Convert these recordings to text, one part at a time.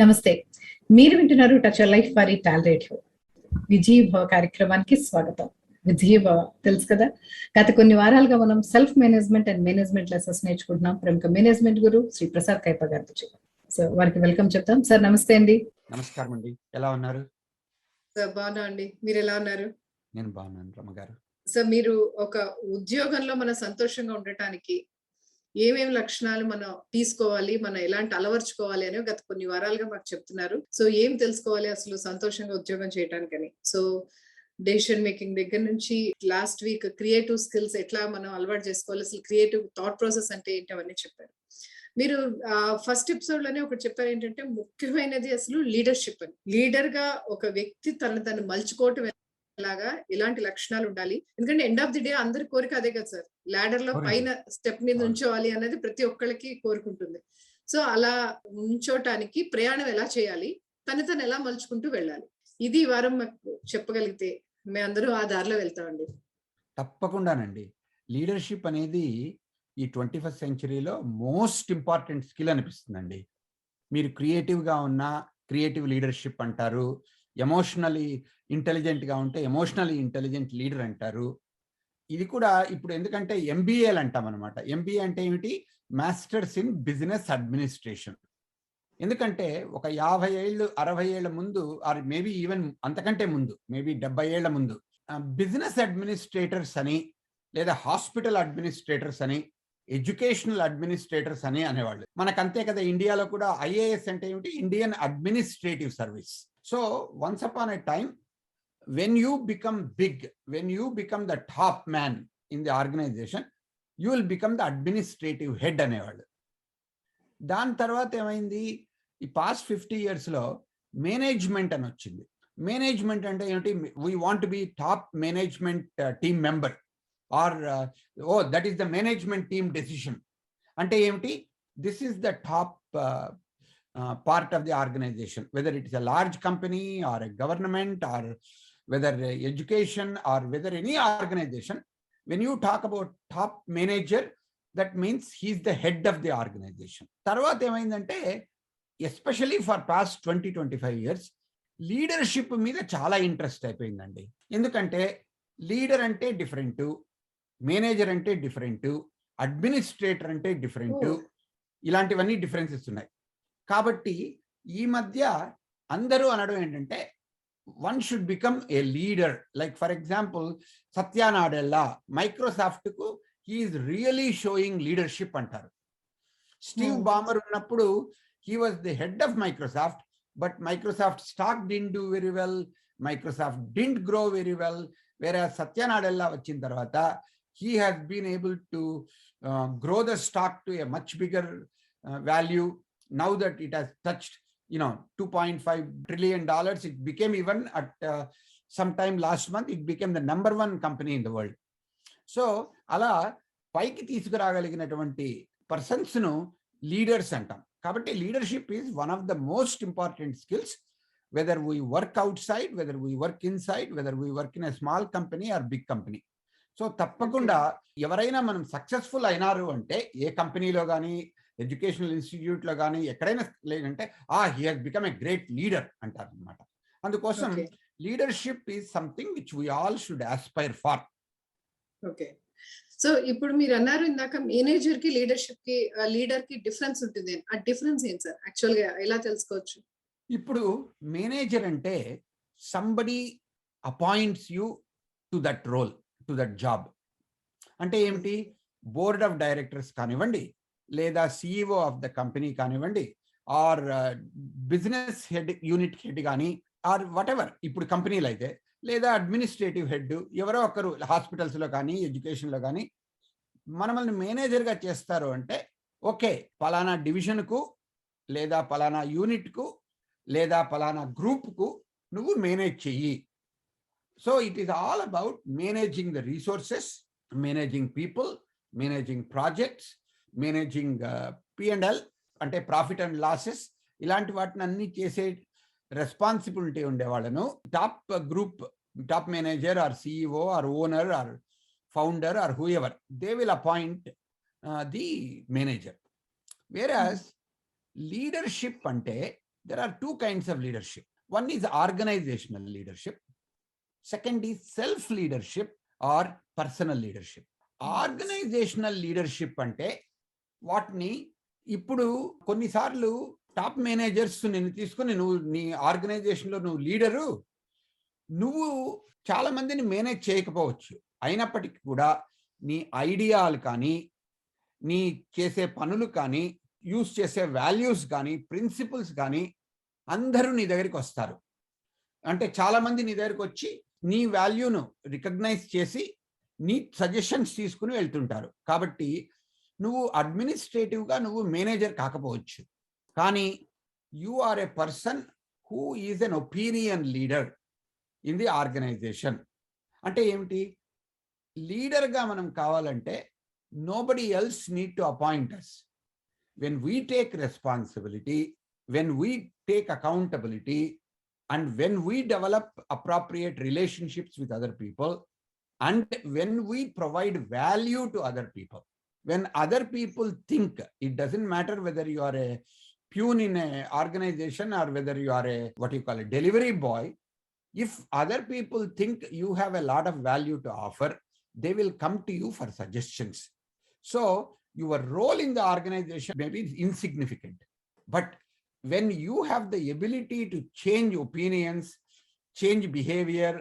నమస్తే. మీరు వింటున్నారు టచ్ యువర్ లైఫ్ ఫర్ ఇటాల్ రేడియో. విజయీభవ కార్యక్రమానికి స్వాగతం. విజయీభవ తెలుసు కదా. గత కొన్ని వారాలుగా మనం self management and management lessons నేర్చుకుంటున్నాం. ప్రముఖ మేనేజ్మెంట్ గురు శ్రీ ప్రసాద్ కైప గారితో. సో వారికి వెల్కమ్ చెప్తాం. సార్ నమస్తే అండి. నమస్కారం అండి. ఎలా ఉన్నారు? సార్ బాగున్నా అండి. మీరు ఎలా ఉన్నారు? నేను బాగున్నాను రమ గారు. సార్ మీరు ఒక ఉద్యోగంలో మనం సంతోషంగా ఉండటానికి ఏమేమి లక్షణాలు మనం తీసుకోవాలి, మనం ఎలాంటి అలవర్చుకోవాలి అని గత కొన్ని వారాలుగా మాకు చెప్తున్నారు. సో ఏం తెలుసుకోవాలి అసలు సంతోషంగా ఉద్యోగం చేయడానికని. సో డెసిషన్ మేకింగ్ దగ్గర నుంచి లాస్ట్ వీక్ క్రియేటివ్ స్కిల్స్ ఎట్లా మనం అలవాటు చేసుకోవాలి, అసలు క్రియేటివ్ థాట్ ప్రాసెస్ అంటే ఏంటి అవన్నీ చెప్పారు. మీరు ఫస్ట్ ఎపిసోడ్ లోనే ఒకటి చెప్పారు, ఏంటంటే ముఖ్యమైనది అసలు లీడర్షిప్ అని. లీడర్ గా ఒక వ్యక్తి తను మలుచుకోవటం లాగా ఇలాంటి లక్షణాలు ఉండాలి. ఎందుకంటే ఎండ్ ఆఫ్ ది డే అందరి కోరిక అదే కదా సార్, లాడర్ లో పైన స్టెప్ మీద ఉంచోవాలి అనేది ప్రతి ఒక్కరికి కోరుకుంటుంది. సో అలా ఉంచోటానికి ప్రయాణం ఎలా చేయాలి, తను ఎలా మలుచుకుంటూ వెళ్ళాలి, ఇది ఈ వారం మాకు చెప్పగలిగితే మేము అందరూ ఆ దారిలో వెళ్తామండి. తప్పకుండానండి. లీడర్షిప్ అనేది ఈ 21st సెంచరీలో మోస్ట్ ఇంపార్టెంట్ స్కిల్ అనిపిస్తుందండి. మీరు క్రియేటివ్గా ఉన్న క్రియేటివ్ లీడర్షిప్ అంటారు, ఎమోషనలీ ఇంటెలిజెంట్గా ఉంటే ఎమోషనలీ ఇంటెలిజెంట్ లీడర్ అంటారు. ఇది కూడా ఇప్పుడు ఎందుకంటే ఎంబీఏలు అంటాం అనమాట. ఎంబీఏ అంటే ఏమిటి? Masters in business administration. ఎందుకంటే ఒక 50 ఏళ్ళు 60 ఏళ్ల ముందు, ఆర్ మేబీ ఈవెన్ అంతకంటే ముందు, మేబీ 70 ఏళ్ల ముందు బిజినెస్ అడ్మినిస్ట్రేటర్స్ అని, లేదా హాస్పిటల్ అడ్మినిస్ట్రేటర్స్ అని, ఎడ్యుకేషనల్ అడ్మినిస్ట్రేటర్స్ అని అనేవాళ్ళు. మనకంతే కదా, ఇండియాలో కూడా ఐఏఎస్ అంటే ఏమిటి? Indian administrative service. So once upon a time, when you become big, when you become the top man in the organization, you will become the administrative head అనేవాళ్ళు. దాని తర్వాత ఏమైంది? ఈ పాస్ట్ 50 yearsలో మేనేజ్మెంట్ అని వచ్చింది. మేనేజ్మెంట్ అంటే ఏమిటి? We want to be top management team member, or that is the management team decision. అంటే ఏమిటి? This is the top part of the organization, whether it is a large company or a government, or whether education, or whether any organization. When you talk about top manager, that means he is the head of the organization. తర్వాత ఏమైందంటే, especially for past 20-25 years leadership మీద చాలా interest అయిపోయిందండి. ఎందుకంటే leader అంటే different, manager అంటే different, administrator అంటే different, ఇలాంటివన్నీ డిఫరెన్సెస్ ఉన్నాయి. కాబట్టి ఈ మధ్య అందరూ అనడం ఏంటంటే, one should become a leader. Like for example Satya Nadella మైక్రోసాఫ్ట్కు హీఈస్ రియలీ షోయింగ్ లీడర్షిప్ అంటారు. స్టీవ్ బామర్ ఉన్నప్పుడు he was the head of Microsoft, but Microsoft stock didn't do very well, Microsoft didn't grow very well. వేరే సత్యా నాడెల్లా వచ్చిన తర్వాత he has been able to grow the stock to a much bigger value. Now that it has touched, $2.5 trillion, it became, even at sometime last month, it became the number 1 company in the world. So అలా పైకి తీసుకురాగలిగినటువంటి persons ను leaders అంటాం. కాబట్టి leadership is one of the most important skills, whether we work outside, whether we work inside, whether we work in a small company or big company. So తప్పకుండా ఎవరైనా మనం successful అయినారు అంటే, ఏ కంపెనీలో కానీ educational ఇన్స్టిట్యూట్లో కానీ ఎక్కడైనా లేదంటే, he has become a great leader అంటారు అనమాట. అందుకోసం leadership is something which we all should aspire for. Okay. So ఇప్పుడు మీరు అన్నారు ఇందాక, మేనేజర్ కి లీడర్షిప్ కి లీడర్ కి డిఫరెన్స్ ఉంటుంది. ఆ డిఫరెన్స్ ఏంటి సార్? యాక్చువల్ గా ఎలా తెలుసుకోవచ్చు? ఇప్పుడు మేనేజర్ అంటే somebody appoints you to that role, to that job. అంటే ఏమిటి? బోర్డ్ ఆఫ్ డైరెక్టర్స్ కానివ్వండి, లేదా సిఇఓ ఆఫ్ ద కంపెనీ కానివ్వండి, or business head, unit head కానీ, ఆర్ వాట్ ఎవర్. ఇప్పుడు కంపెనీలు అయితే, లేదా అడ్మినిస్ట్రేటివ్ హెడ్, ఎవరో ఒకరు హాస్పిటల్స్లో కానీ ఎడ్యుకేషన్లో కానీ మనల్ని మేనేజర్గా చేస్తారు. అంటే ఓకే, పలానా డివిజన్కు, లేదా పలానా యూనిట్కు, లేదా పలానా గ్రూప్కు నువ్వు మేనేజ్ చెయ్యి. So it is all about managing the resources, managing people, managing projects, managing P&L అంటే ప్రాఫిట్ అండ్ లాసెస్, ఇలాంటి వాటిని అన్ని చేసే రెస్పాన్సిబిలిటీ ఉండేవాళ్ళను top group, top manager or CEO or owner or founder or whoever, they will appoint the manager. Whereas leadership అంటే there are two kinds of leadership. One is organizational leadership. Second is self-leadership or personal leadership. Organisational leadership అంటే వాటిని ఇప్పుడు కొన్నిసార్లు top managers నిన్ను తీసుకొని నువ్వు నీ ఆర్గనైజేషన్లో నువ్వు లీడరు, నువ్వు చాలా మందిని మేనేజ్ చేయకపోవచ్చు, అయినప్పటికీ కూడా నీ ఐడియాలు కానీ నీ చేసే పనులు కానీ యూస్ చేసే వాల్యూస్ కానీ ప్రిన్సిపల్స్ కానీ అందరూ నీ దగ్గరికి వస్తారు. అంటే చాలా మంది నీ దగ్గరికి వచ్చి నీ వాల్యూను రికగ్నైజ్ చేసి నీ సజెషన్స్ తీసుకుని వెళ్తుంటారు. కాబట్టి నువ్వు అడ్మినిస్ట్రేటివ్గా నువ్వు మేనేజర్ కాకపోవచ్చు, కానీ you are a person who is an opinion leader in the organisation. అంటే ఏమిటి? లీడర్గా మనం కావాలంటే nobody else need to appoint us. When we take responsibility, when we take accountability, and when we develop appropriate relationships with other people, and when we provide value to other people, when other people think, it doesn't matter whether you are a peon in an organization or whether you are a what you call a delivery boy, if other people think you have a lot of value to offer, they will come to you for suggestions. So your role in the organization may be insignificant, but when you have the ability to change opinions, change behavior,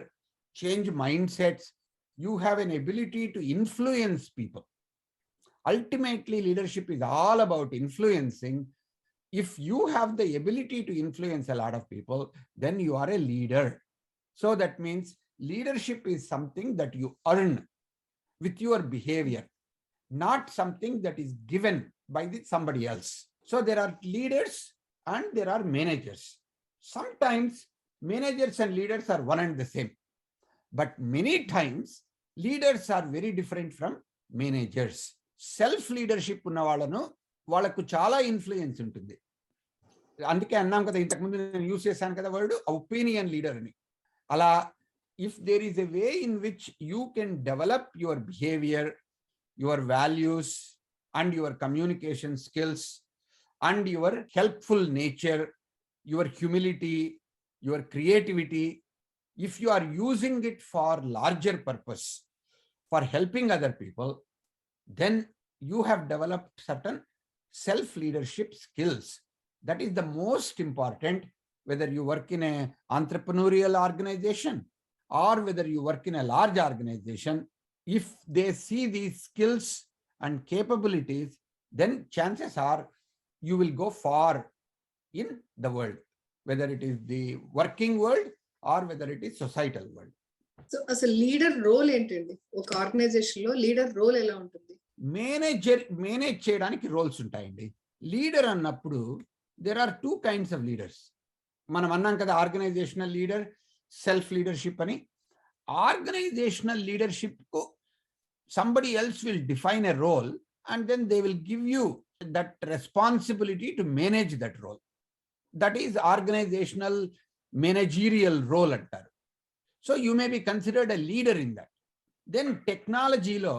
change mindsets, you have an ability to influence people. Ultimately, leadership is all about influencing. If you have the ability to influence a lot of people, then you are a leader. So that means leadership is something that you earn with your behavior, not something that is given by somebody else. So there are leaders and there are managers. Sometimes managers and leaders are one and the same, but many times leaders are very different from managers. Self leadership ఉన్న వాళ్ళకు చాలా influence ఉంటుంది. అందుకే అన్నాం కదా, ఇంతకుముందు నేను use చేశాను కదా వర్డ్ ఒపీనియన్ లీడర్ అని. అలా if there is a way in which you can develop your behaviour, your values and your communication skills and your helpful nature, your humility, your creativity, if you are using it for larger purpose, for helping other people, then you have developed certain self-leadership skills. That is the most important, whether you work in an entrepreneurial organization or whether you work in a large organization. If they see these skills and capabilities, then chances are you will go far in the world, whether it is the working world or whether it is societal world. So అసలు leader role ఏంటండి? ఒక organisation లో leader role ఎలా ఉంటుంది? Manage చేయడానికి roles ఉంటాయండి. Leader అన్నప్పుడు there are two kinds of leaders. మనం అన్నాం కదా ఆర్గనైజేషనల్ లీడర్, సెల్ఫ్ లీడర్షిప్ అని. ఆర్గనైజేషనల్ లీడర్షిప్ కు somebody else will define a role and then they will give you that responsibility to manage that role. That is organizational managerial role antaru. So you may be considered a leader in that. Then technology lo,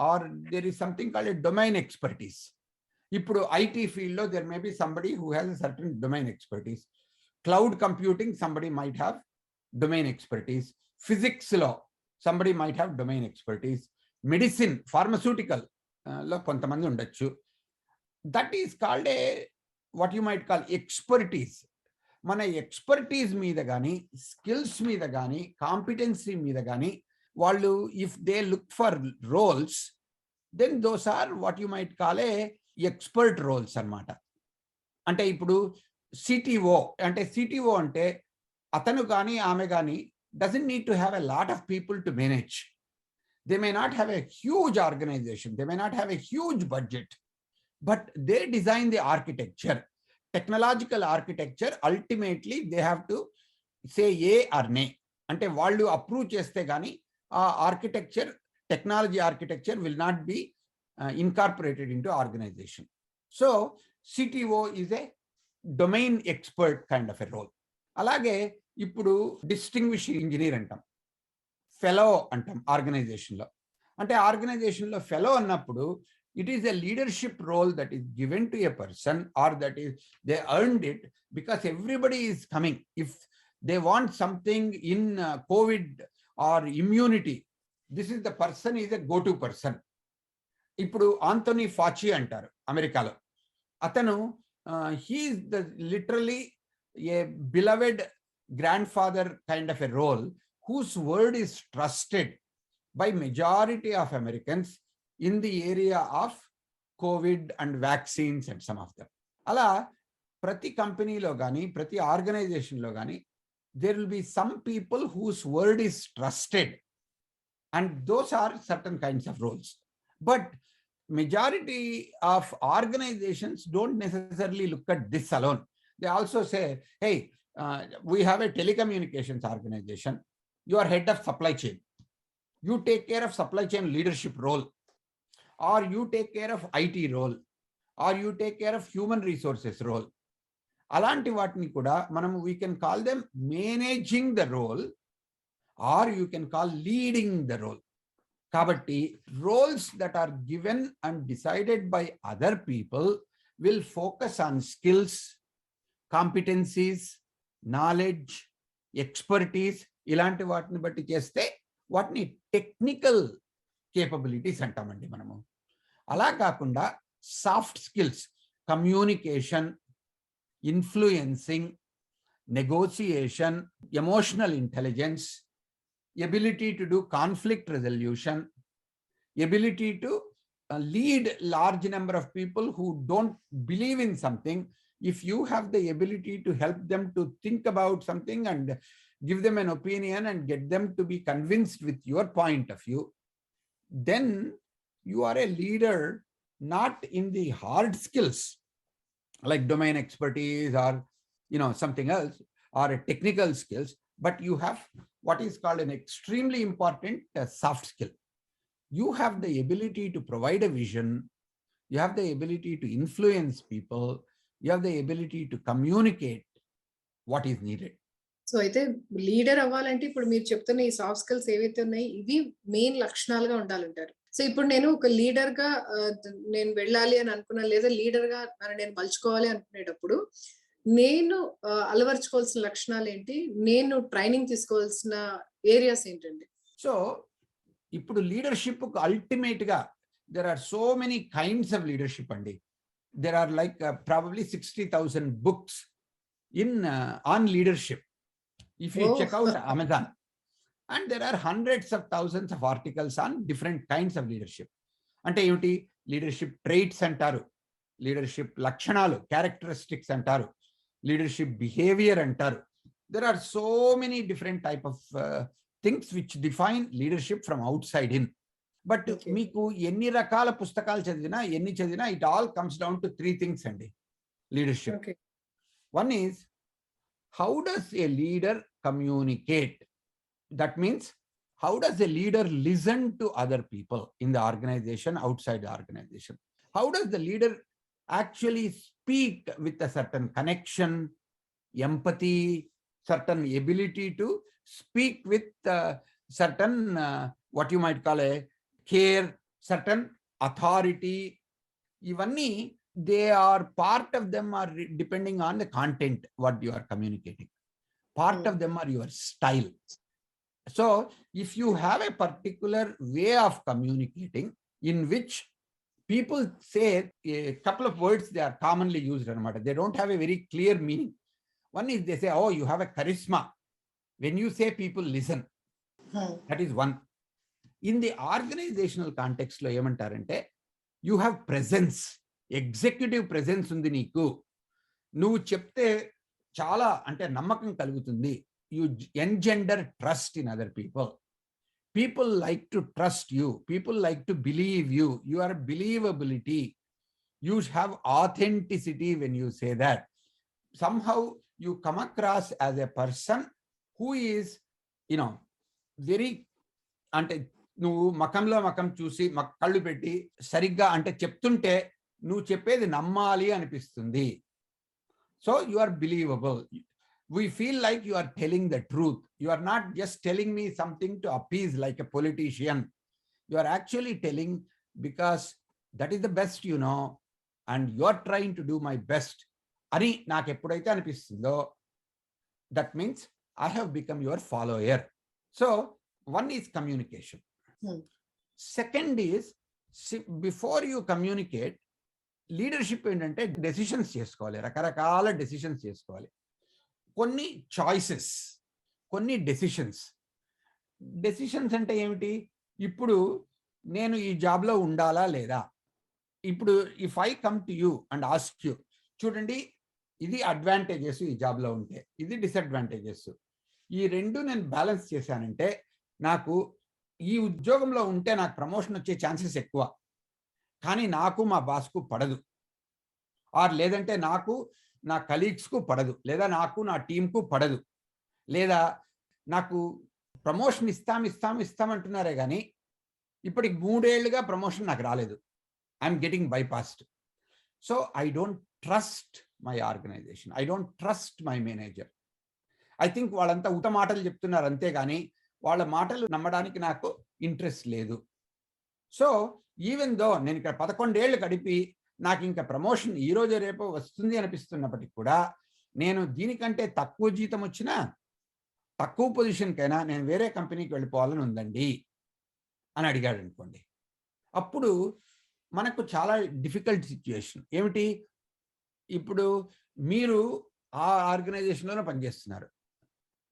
or there is something called a domain expertise. Ippudu IT field lo there may be somebody who has a certain domain expertise. Cloud computing, somebody might have domain expertise. Physics lo, somebody might have domain expertise. Medicine, pharmaceutical lo kontamandi undachu. That is called a what you might call expertise. మన expertise మీద కానీ skills మీద కానీ competency మీద కానీ వాళ్ళు if they look for roles, then those are what you might call a expert roles అన్నమాట. అంటే ఇప్పుడు సిటిఓ అంటే అతను కానీ ఆమె కానీ doesn't need to have a lot of people to manage. They may not have a huge organisation, they may not have a huge budget, but they design the architecture, technological architecture. Ultimately they have to say yay or nay. Ante vallu approve cheste gaani aa architecture, technology architecture will not be incorporated into organization. So CTO is a domain expert kind of a role. Alage ippudu distinguished engineer antam, fellow antam organization lo. Ante organization lo fellow annappudu It is a leadership role that is given to a person, or that is they earned it because everybody is coming. If they want something in COVID or immunity, this is the person is a go-to person. ఇప్పుడు Anthony ఫాచి అంటారు అమెరికాలో. అతను he is the literally a beloved grandfather kind of a role, whose word is trusted by majority of Americans in the area of COVID and vaccines and some of them. అలా ప్రతి కంపెనీలో కానీ ప్రతి ఆర్గనైజేషన్లో కానీ there will be some people whose word is trusted, and those are certain kinds of roles. But majority of organizations don't necessarily look at this alone. They also say, hey, we have a telecommunications organization. You are head of supply chain. You take care of supply chain leadership role, or you take care of IT role, or you take care of human resources role. అలాంటి వాటిని కూడా మనం we can call them managing the role, or you can call leading the role. కాబట్టి roles that are given and decided by other people will focus on skills, competencies, knowledge, expertise. ఇలాంటి వాటిని బట్టి చేస్తే వాటిని టెక్నికల్ కేపబిలిటీస్ అంటామండి మనము. అలా కాకుండా soft skills, communication, influencing, negotiation, emotional intelligence, ability to do conflict resolution, ability to lead large number of people who don't believe in something. If you have the ability to help them to think about something and give them an opinion and get them to be convinced with your point of view, then you are a leader, not in the hard skills like domain expertise or something else, or technical skills, but you have what is called an extremely important soft skill. You have the ability to provide a vision, you have the ability to influence people, you have the ability to communicate what is needed. So అయితే leader అవ్వాలంటే ఇప్పుడు మీరు చెప్తున్న ఈ soft skills ఏవైతే ఉన్నాయి ఇవి main లక్షణాలుగా ఉండాలంటారు. సో ఇప్పుడు నేను ఒక లీడర్ గా నేను వెళ్ళాలి అని అనుకున్నా, లేదా లీడర్ గా నేను మలుచుకోవాలి అనుకునేటప్పుడు నేను అలవర్చుకోవాల్సిన లక్షణాలు ఏంటి, నేను ట్రైనింగ్ తీసుకోవాల్సిన ఏరియాస్ ఏంటండి? సో ఇప్పుడు లీడర్షిప్ అల్టిమేట్ గా there are so many kinds of leadership అండి. There are like probably 60,000 books on leadership if you check out Amazon, and there are hundreds of thousands of articles on different kinds of leadership. అంటే ఏమిటి, leadership ట్రైట్స్ అంటారు, leadership లక్షణాలు characteristics అంటారు, leadership behaviour అంటారు. There are so many different type of things which define leadership from outside in. But మీకు ఎన్ని రకాల పుస్తకాలు చదివినా ఎన్ని చదివినా it all comes down to three things అండి leadership. One is, how does a leader communicate? That means, how does a leader listen to other people in the organization, outside the organization? How does the leader actually speak with a certain connection, empathy, certain ability to speak with certain what you might call a care, certain authority? Ivanni, they are part of them are depending on the content what you are communicating. Part of them are your style. So if you have a particular way of communicating in which people say a couple of words, they are commonly used, they don't have a very clear meaning. One is they say, oh, you have a charisma. When you say, people listen. That is one. In the organizational context lo emantarante, you have presence, executive presence undi నీకు. నువ్వు చెప్తే చాలా అంటే నమ్మకం కలుగుతుంది. You engender trust in other people. People like to trust you. People like to believe you. You are believability. You have authenticity when you say that. Somehow you come across as a person who is, very అంటే నువ్వు మకంలో మకం చూసి కళ్ళు పెట్టి సరిగ్గా అంటే చెప్తుంటే నువ్వు చెప్పేది నమ్మాలి అనిపిస్తుంది. So you are believable. We feel like you are telling the truth. You are not just telling me something to appease like a politician. You are actually telling because that is the best you know and you are trying to do my best అని నాకు ఎప్పుడైతే అనిపిస్తుందో that means I have become your follower. So one is communication. Second is before you communicate, leadership ఏంటంటే decisions చేసుకోవాలి, రకరకాల decisions చేసుకోవాలి. కొన్ని choices, కొన్ని డెసిషన్స్. డెసిషన్స్ అంటే ఏమిటి? ఇప్పుడు నేను ఈ జాబ్లో ఉండాలా లేదా? ఇప్పుడు if I come to you and ask you, చూడండి ఇది అడ్వాంటేజెస్ ఈ జాబ్లో ఉంటే, ఇది డిసడ్వాంటేజెస్, ఈ రెండు నేను బ్యాలెన్స్ చేశానంటే నాకు ఈ ఉద్యోగంలో ఉంటే నాకు ప్రమోషన్ వచ్చే ఛాన్సెస్ ఎక్కువ, కానీ నాకు మా బాస్కు పడదు, ఆర్ లేదంటే నాకు నా కలీగ్స్కు పడదు, లేదా నాకు నా టీంకు పడదు, లేదా నాకు ప్రమోషన్ ఇస్తాం అంటున్నారే కానీ ఇప్పటికి 3 ఏళ్లుగా ప్రమోషన్ నాకు రాలేదు. I'm getting bypassed. So I don't trust my organization, I don't trust my manager. I think వాళ్ళంతా ఉత మాటలు చెప్తున్నారు అంతేగాని వాళ్ళ మాటలు నమ్మడానికి నాకు ఇంట్రెస్ట్ లేదు. సో ఈవెన్ దో నేను ఇక్కడ 11 ఏళ్ళు గడిపి నాకు ఇంకా ప్రమోషన్ ఈ రోజు రేపు వస్తుంది అనిపిస్తున్నప్పటికీ కూడా నేను దీనికంటే తక్కువ జీతం వచ్చినా, తక్కువ పొజిషన్కైనా నేను వేరే కంపెనీకి వెళ్ళిపోవాలని ఉందండి అని అడిగాడు అనుకోండి, అప్పుడు మనకు చాలా డిఫికల్ట్ సిచ్యుయేషన్. ఏమిటి? ఇప్పుడు మీరు ఆ ఆర్గనైజేషన్లోనే పనిచేస్తున్నారు.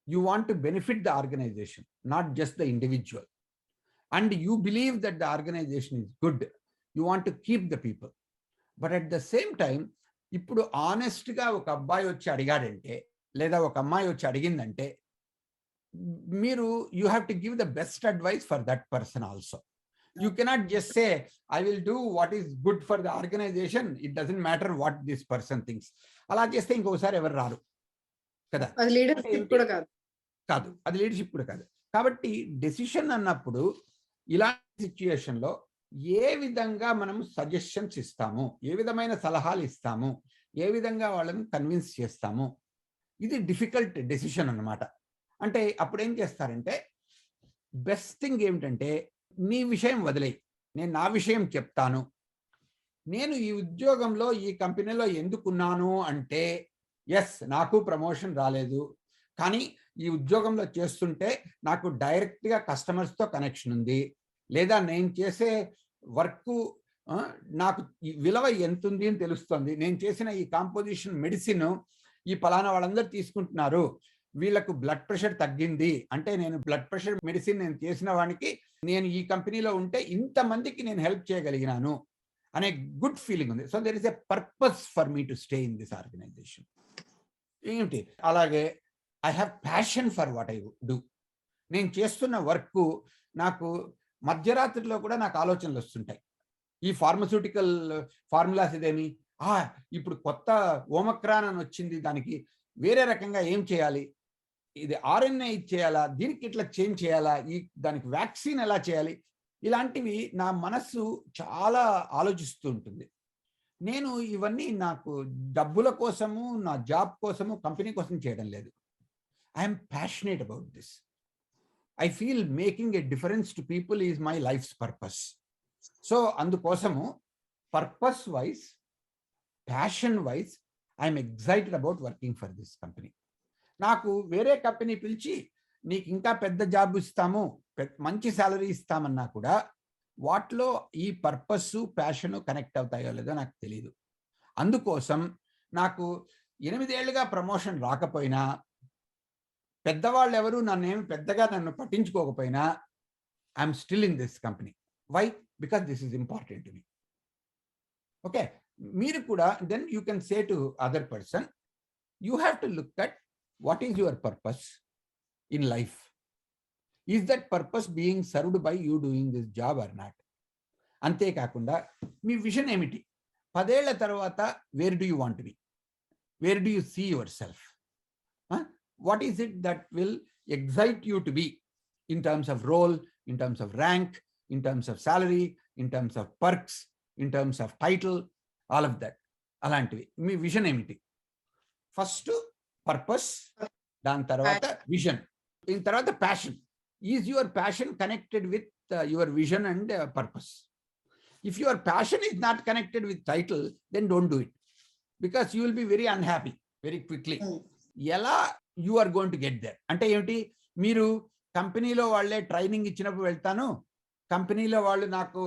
You want to benefit the organisation, not just the individual, and you believe that the organisation is good, you want to keep the people. But at the same time ఇప్పుడు ఆనెస్ట్గా ఒక అబ్బాయి వచ్చి అడిగాడంటే, లేదా ఒక అమ్మాయి వచ్చి అడిగిందంటే, మీరు you have to give the best advice for that person also. You cannot just say, I will do what is good for the organization. It doesn't matter what this person thinks. అలా చేస్తే ఇంకోసారి ఎవరు రారు కదా. అది leadership కూడా కాదు. అది లీడర్షిప్ కూడా కాదు. కాబట్టి డెసిషన్ అన్నప్పుడు ఇలాంటి సిచ్యుయేషన్లో ఏ విధంగా మనం సజెషన్స్ ఇస్తాము, ఏ విధమైన సలహాలు ఇస్తాము, ఏ విధంగా వాళ్ళని కన్విన్స్ చేస్తాము, ఇది డిఫికల్ట్ డెసిషన్ అన్నమాట. అంటే అప్పుడు ఏం చేస్తారంటే, బెస్ట్ థింగ్ ఏమిటంటే, నీ విషయం వదిలేయి, నేను నా విషయం చెప్తాను. నేను ఈ ఉద్యోగంలో ఈ కంపెనీలో ఎందుకున్నాను అంటే, ఎస్ నాకు ప్రమోషన్ రాలేదు, కానీ ఈ ఉద్యోగంలో చేస్తుంటే నాకు డైరెక్ట్గా కస్టమర్స్తో కనెక్షన్ ఉంది, లేదా నేను చేసే వర్క్ నాకు విలువ ఎంత ఉంది అని తెలుస్తుంది, నేను చేసిన ఈ కాంపోజిషన్ మెడిసిన్ ఈ పలానా వాళ్ళందరూ తీసుకుంటున్నారు, వీళ్ళకు బ్లడ్ ప్రెషర్ తగ్గింది అంటే నేను బ్లడ్ ప్రెషర్ మెడిసిన్ నేను చేసిన వానికి నేను ఈ కంపెనీలో ఉంటే ఇంతమందికి నేను హెల్ప్ చేయగలిగినాను అనే గుడ్ ఫీలింగ్ ఉంది. So there is a purpose for me to stay in this organisation. ఏంటి? అలాగే I have passion for what I do. నేను చేస్తున్న వర్క్ నాకు మధ్యరాత్రిలో కూడా నాకు ఆలోచనలు వస్తుంటాయి. ఈ ఫార్మస్యూటికల్ ఫార్ములాస్ ఇదేమి, ఇప్పుడు కొత్త ఓమక్రాన్ అని వచ్చింది, దానికి వేరే రకంగా ఏం చేయాలి, ఇది ఆర్ఎన్ఏ ఇచ్చేయాలా, దీనికి ఇట్లా చేంజ్ చేయాలా, దానికి వ్యాక్సిన్ ఎలా చేయాలి, ఇలాంటివి నా మనస్సు చాలా ఆలోచిస్తూ ఉంటుంది. నేను ఇవన్నీ నాకు డబ్బుల కోసము, నా జాబ్ కోసము, కంపెనీ కోసం చేయడం లేదు. I'm passionate about this. I feel making a difference to people is my life's purpose. So అందుకోసము purpose wise, passion wise I'm excited about working for this company. నాకు వేరే కంపెనీ పిలిచి నీకు ఇంకా పెద్ద జాబ్ ఇస్తాము, మంచి శాలరీ ఇస్తామన్నా కూడా వాటిలో ఈ పర్పస్, ప్యాషన్ కనెక్ట్ అవుతాయో లేదో నాకు తెలియదు. అందుకోసం నాకు 8 ఏళ్ళుగా ప్రమోషన్ రాకపోయినా, పెద్దవాళ్ళు ఎవరు నన్ను పట్టించుకోకపోయినా, I'm still in this company. Why? Because this is important to me. Okay, మీరు కూడా then you can say to other person, you have to look at what is your purpose in life? Is that purpose being served by you doing this job or not? అంతే కాకుండా మీ vision ఏమిటి? 10 ఏళ్ల తర్వాత where do you want be? Where do you see yourself? What is it that will excite you to be in terms of role, in terms of rank, in terms of salary, in terms of perks, in terms of title, all of that. అలాంటివి మీ vision ఏమిటి? First purpose, దాని తర్వాత vision, దీని తర్వాత passion. Is your passion connected with your vision and purpose? If your passion is not connected with title, then don't do it, because you will be very unhappy very quickly. ఎలా you are going to get there అంటే ఏమిటి, మీరు కంపెనీలో వాళ్ళే training ఇచ్చినప్పుడు వెళ్తాను, కంపెనీలో వాళ్ళు నాకు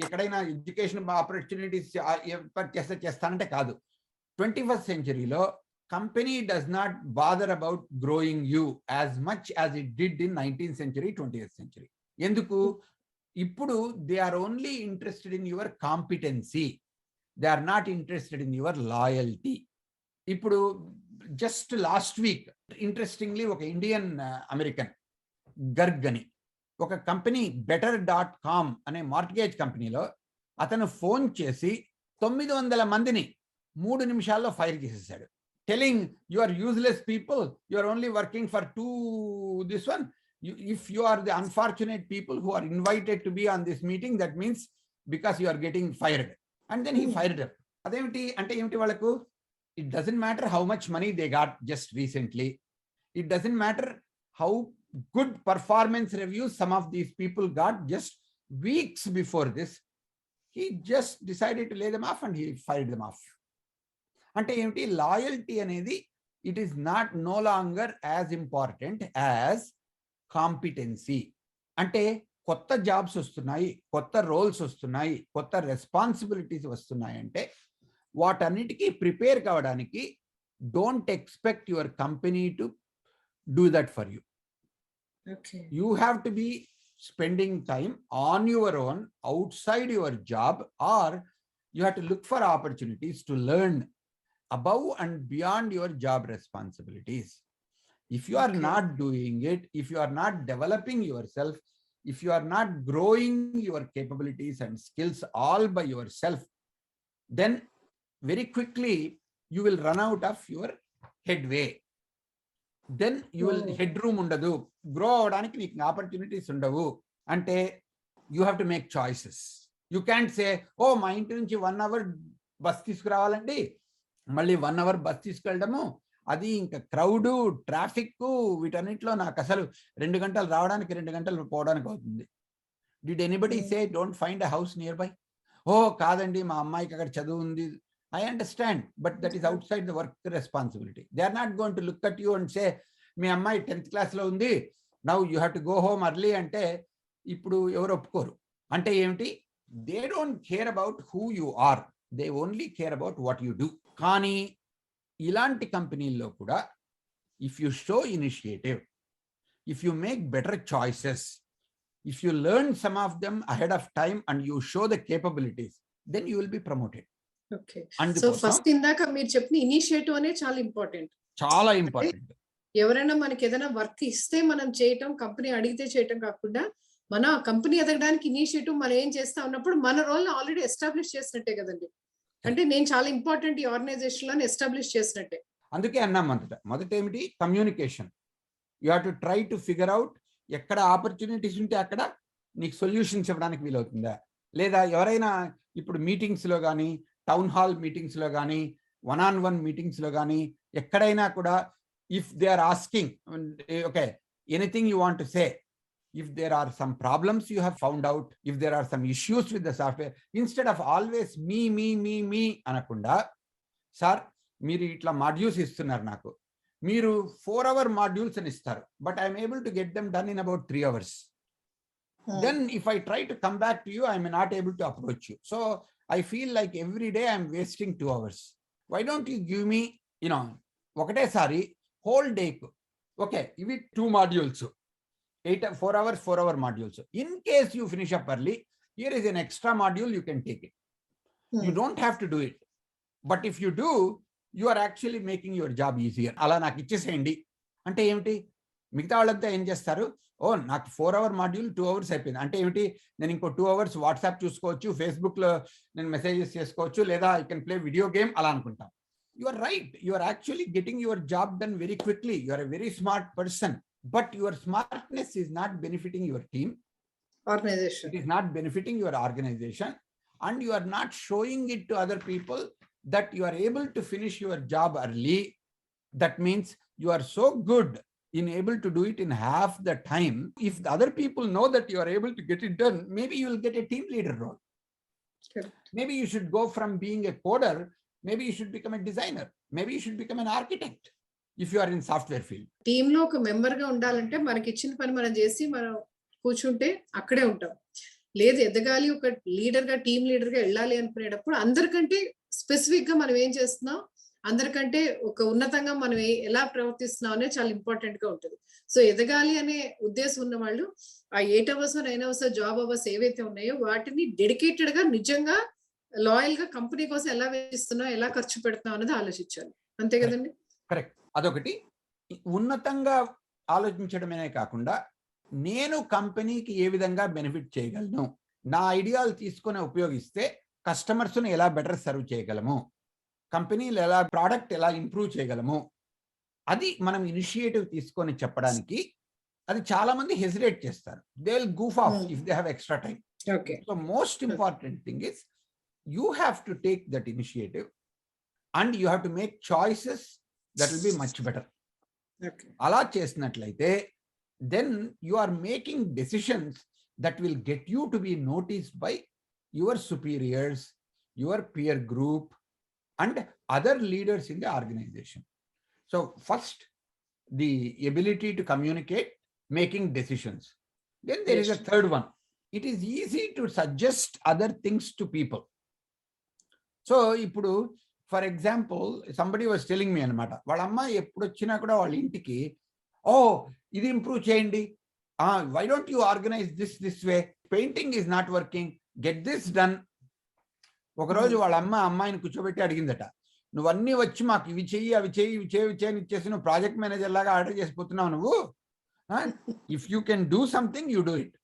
ఎక్కడైనా ఎడ్యుకేషన్ ఆపర్చునిటీస్ ఏర్పాటు చేస్తానంటే కాదు. 21st centuryలో company does not bother about growing you as much as it did in 19th century, 20th century. ఎందుకు? ఇప్పుడు they are only interested in your competency, they are not interested in your loyalty. ఇప్పుడు just last week interestingly ఒక Indian American Garg అని ఒక company better.com అనే mortgage కంపెనీలో అతను phone చేసి 900 మందిని 3 నిమిషాల్లో ఫైర్ చేసేసాడు. Telling you are useless people, you are only working for this one. If you are the unfortunate people who are invited to be on this meeting, that means because you are getting fired. And then he fired up. అదేమిటి అంటే ఏమిటి వాళ్ళకు? It doesn't matter how much money they got just recently. It doesn't matter how good performance reviews some of these people got just weeks before this. He just decided to lay them off and he fired them off. అంటే ఏమిటి? Loyalty అనేది it is not no longer as important as competency. అంటే కొత్త jobs వస్తున్నాయి, కొత్త roles వస్తున్నాయి, కొత్త responsibilities వస్తున్నాయి అంటే వాటన్నిటికీ ప్రిపేర్ కావడానికి don't expect your company to do that for you. You have to be spending time on your own outside your job, or you have to look for opportunities to learn above and beyond your job responsibilities. If you are not doing it, if you are not developing yourself, if you are not growing your capabilities and skills all by yourself, then very quickly you will run out of your headway. Then you will headroom undadu, grow avdaniki neeku opportunities undavu. Ante you have to make choices. You can't say, oh మా ఇంటి నుంచి 1 hour bus తీసుకురావాలండి, మళ్ళీ 1 hour bus తీసుకెళ్ళడము, అది ఇంకా crowd, traffic, వీటన్నిటిలో నాకు అసలు 2 గంటలు రావడానికి 2 గంటలు పోవడానికి అవుతుంది. Did anybody say don't find a house nearby? ఓ కాదండి మా అమ్మాయికి అక్కడ చదువు ఉంది. I understand, but that is outside the work responsibility. They are not going to look at you and say మీ అమ్మాయి 10th క్లాస్లో ఉంది, now you have to go home early అంటే ఇప్పుడు ఎవరు ఒప్పుకోరు. అంటే ఏమిటి? They don't care about who you are, they only care about what you do. కానీ ఇలాంటి కంపెనీల్లో కూడా if you show initiative, if you make better choices, if you learn some of them ahead of time and you show the capabilities, then you will be promoted. Okay, so first ఇందాక మీరు చెప్పిన initiative అనేది చాలా important, చాలా important. ఎవరైనా మనకి ఏదైనా work ఇస్తే మనం చేయటం, కంపెనీ అడిగితే చేయటం కాకుండా మన కంపెనీ ఎదగడానికి ఇనిషియేటివ్ మనం ఏం చేస్తా ఉన్నప్పుడు మన రోల్ ఆల్రెడీ ఎస్టాబ్లిష్ చేసినట్టే కదండి. అంటే నేను చాలా ఇంపార్టెంట్ ఈ ఆర్గనైజేషన్ లో ఎస్టాబ్లిష్ చేసినట్టే. అందుకే అన్నాం మొదట ఏమిటి? Communication. You have to try to figure out ఎక్కడ ఆపర్చునిటీస్ ఉంటే అక్కడ నీకు సొల్యూషన్స్ ఇవ్వడానికి వీలవుతుందా, లేదా ఎవరైనా ఇప్పుడు మీటింగ్స్లో కానీ, టౌన్ హాల్ మీటింగ్స్లో కానీ, 1-on-1 మీటింగ్స్లో కానీ ఎక్కడైనా కూడా if they are asking okay anything you want to say, if there are some problems you have found out, if there are some issues with the software, instead of always me anakunda, sir మీరు ఇట్లా modules ఇస్తున్నారు నాకు, మీరు 4-hour modules అని ఇస్తారు, but I'm able to get them done in about 3 hours. Then if I try to come back to you, I may not able to approach you. So I feel like every day I'm wasting 2 hours. Why don't you give me, ఒకటేసారి whole day కు okay ఇవి 2 modules, 4 hour modules. In case you finish up early, here is an extra module, you can take it. You don't have to do it. But if you do, you are actually making your job easier. అలా నాకు ఇచ్చేసేయండి అంటే ఏమిటి? మిగతా వాళ్ళంతా ఏం చేస్తారు? ఓ నాకు 4-hour మాడ్యూల్ 2 hours అయిపోయింది అంటే ఏమిటి? నేను ఇంకో 2 hours వాట్సాప్ చూసుకోవచ్చు, ఫేస్బుక్లో నేను మెసేజెస్ చేసుకోవచ్చు, లేదా I can play video game అలా అనుకుంటాం. You are right. You are actually getting your job done very quickly. You are a very smart person. But your smartness is not benefiting your team, organization. It is not benefiting your organization, and you are not showing it to other people that you are able to finish your job early. That means you are so good in able to do it in half the time. If the other people know that you are able to get it done, maybe you will get a team leader role. Correct. Maybe you should go from being a coder, maybe you should become a designer, maybe you should become an architect if you are in software field. Team లో ఒక member గా ఉండాలంటే మనకి ఇచ్చిన పని మనం చేసి మనం కూర్చుంటే అక్కడే ఉంటాం. లేదు ఎదగాలి, ఒక లీడర్ గా, టీమ్ లీడర్ గా వెళ్ళాలి అనుకునేటప్పుడు అందరికంటే స్పెసిఫిక్ గా మనం ఏం చేస్తున్నాం, అందరికంటే ఒక ఉన్నతంగా మనం ఎలా ప్రవర్తిస్తున్నాం అనేది చాలా ఇంపార్టెంట్ గా ఉంటుంది. సో ఎదగాలి అనే ఉద్దేశం ఉన్న వాళ్ళు ఆ 8 అవర్స్ 9 అవర్స్ జాబ్ అవర్స్ ఏవైతే ఉన్నాయో వాటిని డెడికేటెడ్ గా నిజంగా లాయల్ గా కంపెనీ కోసం ఎలా వేస్తున్నాం, ఎలా ఖర్చు పెడుతున్నాం అనేది ఆలోచించాలి. అంతే కదండి? కరెక్ట్. అదొకటి. ఉన్నతంగా ఆలోచించడమే కాకుండా నేను కంపెనీకి ఏ విధంగా బెనిఫిట్ చేయగలను, నా ఐడియాలు తీసుకొని ఉపయోగిస్తే కస్టమర్స్ని ఎలా బెటర్ సర్వ్ చేయగలము, కంపెనీలు ఎలా ప్రోడక్ట్ ఎలా ఇంప్రూవ్ చేయగలము, అది మనం ఇనిషియేటివ్ తీసుకొని చెప్పడానికి అది చాలా మంది హెసిటేట్ చేస్తారు. They will goof of if they have extra time. Okay. So most important thing is you have to take that initiative and you have to make choices that will be much better. Okay. అలా చేసినట్లయితే then you are making decisions that will get you to be noticed by your superiors, your peer group, and other leaders in the organization. So first, the ability to communicate, making decisions. Then there is a third one. It is easy to suggest other things to people. So ఇప్పుడు for example somebody was telling me అనమాట, వాళ్ళ అమ్మాయి ఎప్పుడు వచ్చినా కూడా వాళ్ళ ఇంటికి, ఓ ఇది ఇంప్రూవ్ చేయండి, why don't you organise this way, painting is not working, get this done. ఒకరోజు వాళ్ళ అమ్మాయిని కూర్చోబెట్టి అడిగిందట, నువ్వు అన్నీ వచ్చి మాకు ఇవి చెయ్యి అవి చెయ్యి ఇవి చేయి ఇవి చేయని ఇచ్చేసి నువ్వు ప్రాజెక్ట్ మేనేజర్ లాగా ఆర్డర్ చేసిపోతున్నావు నువ్వు, if you can do something you do it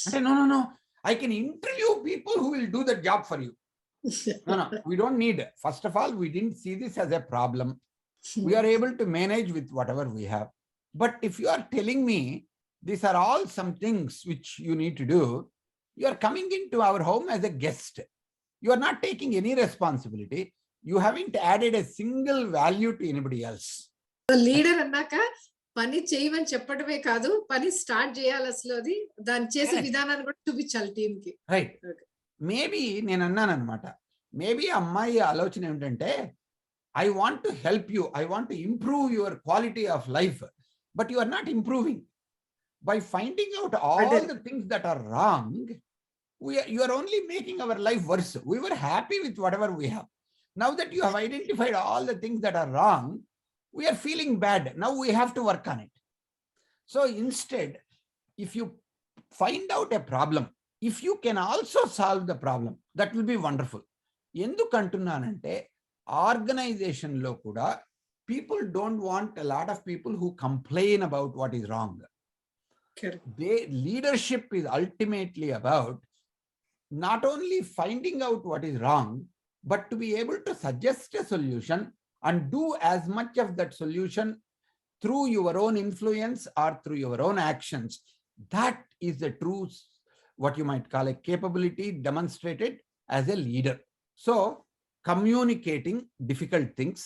అంటే, no no no I can interview people who will do that job for you. No, we don't need. First of all, we didn't see this as a problem. We are able to manage with whatever we have. But if you are telling me these are all some things which you need to do, you are coming into our home as a guest. You are not taking any responsibility. You haven't added a single value to anybody else. Leader అన్నాక పని చేయమని చెప్పడమే కాదు, పని start చేయాలి, అసలు అది దాన్ని చేసే విధానాన్ని కూడా చూపించాలి టీమ్ కి. రైట్. మేబీ నేను అన్నాను అనమాట, మేబీ అమ్మాయి ఆలోచన ఏమిటంటే, I want to help you, I want to improve your quality of life, but you are not improving. By finding out all the things that are wrong, you are only making our life worse. We were happy with whatever we have. Now that you have identified all the things that are wrong, we are feeling bad. Now we have to work on it. So instead, if you find out a problem, if you can also solve the problem, that will be wonderful. ఎందుకంటున్నానంటే ఆర్గనైజేషన్లో కూడా people don't want a lot of people who complain about what is wrong. Leadership is ultimately about not only finding out what is wrong, but to be able to suggest a solution and do as much of that solution through your own influence or through your own actions. That is the true, what you might call a capability demonstrated as a leader. So communicating difficult things,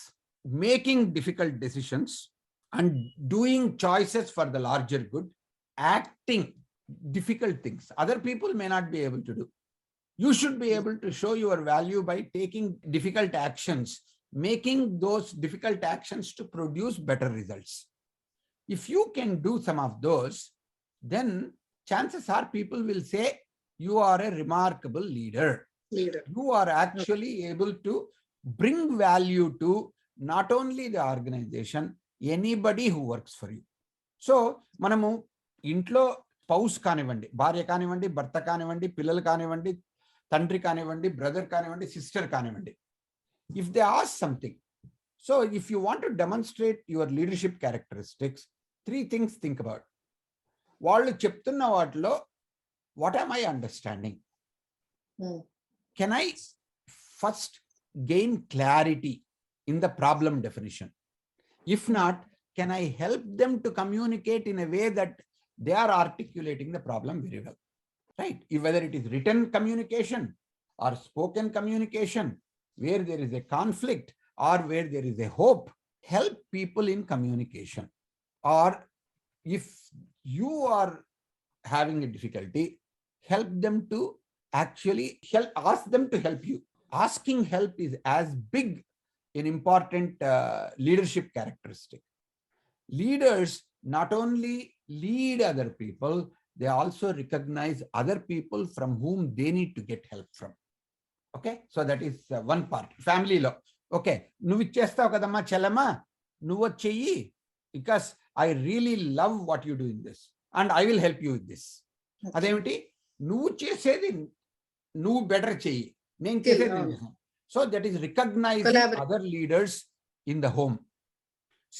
making difficult decisions, and doing choices for the larger good, acting difficult things other people may not be able to do. You should be able to show your value by taking difficult actions, making those difficult actions to produce better results. If you can do some of those, then chances are people will say you are a remarkable leader. You are actually able to bring value to not only the organization, anybody who works for you. So మనము ఇంట్లో spouse కానివ్వండి, భార్య కానివ్వండి, భర్త కానివ్వండి, పిల్లలు కానివ్వండి, తండ్రి కానివ్వండి, బ్రదర్ కానివ్వండి, సిస్టర్ కానివ్వండి, if they ask something, so if you want to demonstrate your leadership characteristics, 3 things think about. వాళ్ళు చెప్తున్న వాటిలో what am I understanding? Can I first gain clarity in the problem definition? If not, can I help them to communicate in a way that they are articulating the problem very well? Right? Whether it is written communication or spoken communication, where there is a conflict or where there is a hope, help people in communication. Or if you are having a difficulty, help them to actually ask them to help you. Asking help is as big an important leadership characteristic. Leaders not only lead other people, they also recognize other people from whom they need to get help from. Okay, so that is one part. Family lo, okay, నువ్వు ఇచ్చేస్తావు కదమ్మా చెల్లమ్మా, నువ్వు చెయ్యి, because I really love what you do in this and I will help you with this. అదేమిటి, నువ్వు చేసేది నువ్వు better చెయ్యి, నేను చేసేది నేను చేస్తాను. So that is recognizing other leaders in the home.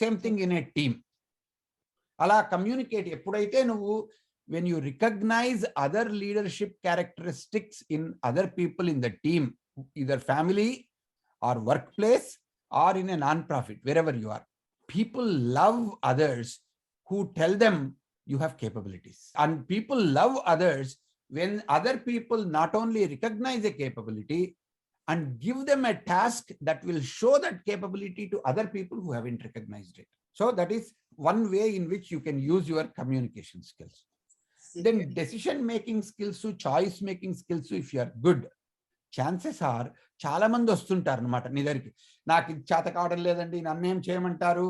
Same thing in a team. అలా కమ్యూనికేట్ ఎప్పుడైతే నువ్వు, when you recognize other leadership characteristics in other people in the team, either family or workplace or in a non-profit, wherever you are, people love others who tell them you have capabilities. And people love others when other people not only recognize a capability and give them a task that will show that capability to other people who haven't recognized it. So that is one way in which you can use your communication skills. Then decision making skills, choice making skills, if you are good, chances are చాలా మంది వస్తుంటారు అనమాట నీ దగ్గరికి, నాకు ఇది చేత కావడం లేదండి, నన్ను ఏం చేయమంటారు,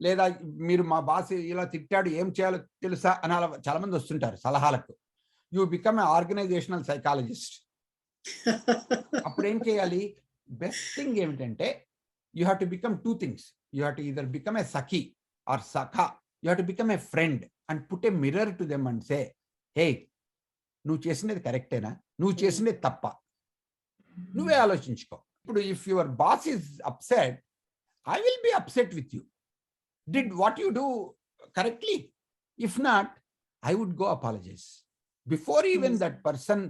లేదా మీరు మా బాస్ ఇలా తిట్టాడు ఏం చేయాలో తెలుసా అని అలా చాలా మంది వస్తుంటారు సలహాలకు. You become a organizational psychologist. అప్పుడు ఏం చేయాలి, బెస్ట్ థింగ్ ఏమిటంటే, you have to become two things. You have to either become a sakhi or sakha. You have to become a friend and put a mirror to them and say, hey, నువ్వు చేసినది కరెక్టేనా, నువ్వు చేసినది తప్ప, నువ్వే ఆలోచించుకో. ఇప్పుడు if your boss is upset, I will be upset with you. Did what you do correctly? If not, I would go apologise. Before even that person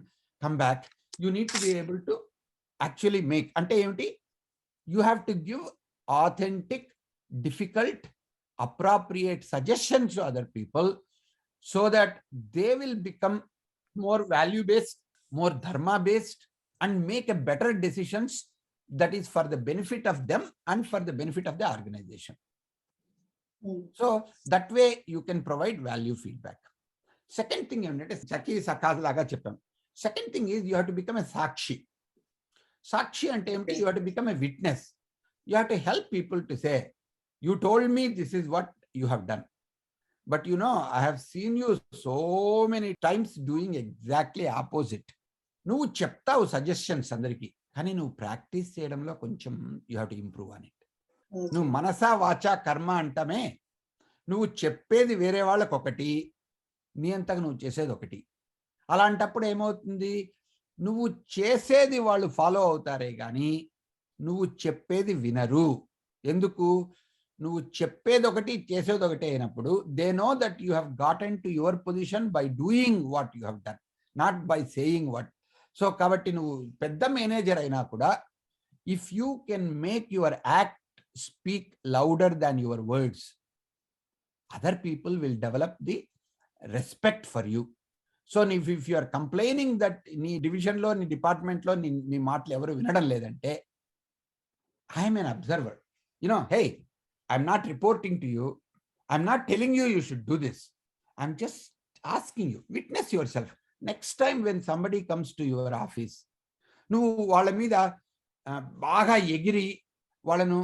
come back, you need to be able to actually make, అంటే ఏమిటి, you have to give authentic, difficult, appropriate suggestions to other people so that they will become more value-based, more dharma-based, and make a better decisions that is for the benefit of them and for the benefit of the organization. So that way you can provide value feedback. Second thing is Saki Sakas laga cheppam. Second thing is you have to become a Sakshi. Sakshi ante emti, you have to become a witness. You have to help people to say, you told me this is what you have done, but you know, I have seen you so many times doing exactly opposite. నువ్వు చెప్తావు suggestions అందరికీ, కానీ నువ్వు practice చేయడంలో కొంచెం you have to improve on it. నువ్వు మనసా వాచా కర్మ అంటామే, నువ్వు చెప్పేది వేరే వాళ్ళకి ఒకటి, నీ అంతగా నువ్వు చేసేది ఒకటి. అలాంటప్పుడు ఏమవుతుంది, నువ్వు చేసేది వాళ్ళు ఫాలో అవుతారే కానీ నువ్వు చెప్పేది వినరు. ఎందుకు? నువ్వు చెప్పేది ఒకటి చేసేది ఒకటి అయినప్పుడు they know that you have gotten to your position by doing what you have done, not by saying what. So కాబట్టి నువ్వు పెద్ద మేనేజర్ అయినా కూడా, if you can make your act speak louder than your words, other people will develop the respect for you. So if you are complaining that నీ డివిజన్లో, నీ డిపార్ట్మెంట్లో నీ మాటలు ఎవరు వినడం లేదంటే, I'm an observer, you know, hey, I'm not reporting to you. I'm not telling you you should do this. I'm just asking you. Witness yourself. Next time when somebody comes to your office, నువ్వు వాళ్ళ మీద బాగా ఎగిరి వాళ్ళను,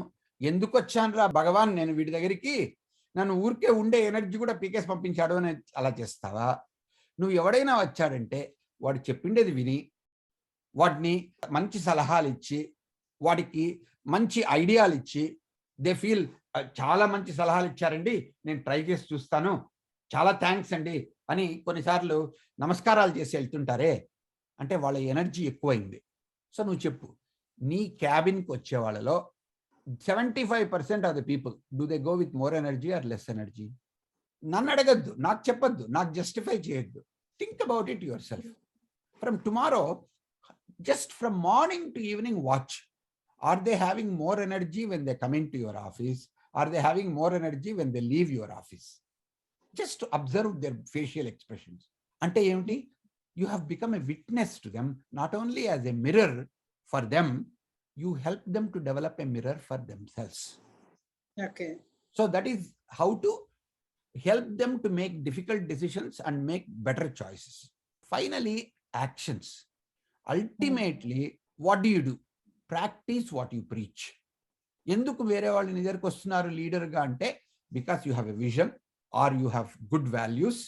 ఎందుకు వచ్చానురా భగవాన్ నేను వీడి దగ్గరికి, నన్ను ఊరికే ఉండే ఎనర్జీ కూడా పీకేసి పంపించాడు అని అలా చేస్తావా? నువ్వు ఎవడైనా వచ్చాడంటే వాడు చెప్పిండేది విని, వాడిని మంచి సలహాలు ఇచ్చి, వాడికి మంచి ఐడియాలు ఇచ్చి, దే ఫీల్ చాలా మంచి సలహాలు ఇచ్చారండి, నేను ట్రై చేసి చూస్తాను, చాలా థ్యాంక్స్ అండి అని కొన్నిసార్లు నమస్కారాలు చేసి వెళ్తుంటారే, అంటే వాళ్ళ ఎనర్జీ ఎక్కువైంది. సో నువ్వు చెప్పు, నీ క్యాబిన్కి వచ్చే వాళ్ళలో 75% of the people, do they go with more energy or less energy? నన్ను అడగద్దు, నాకు చెప్పొద్దు, నాకు జస్టిఫై చేయొద్దు. Think about it yourself. From tomorrow, just from morning to evening watch. Are they having more energy when they come into your office? Are they having more energy when they leave your office? Just to observe their facial expressions. Ante emti, you have become a witness to them, not only as a mirror for them, you help them to develop a mirror for themselves. Okay. So that is how to help them to make difficult decisions and make better choices. Finally, actions. Ultimately, what do? Practice what you preach. ఎందుకు వేరే వాళ్ళు నీ దగ్గరికి వస్తున్నారు లీడర్గా అంటే because you have a vision or you have good values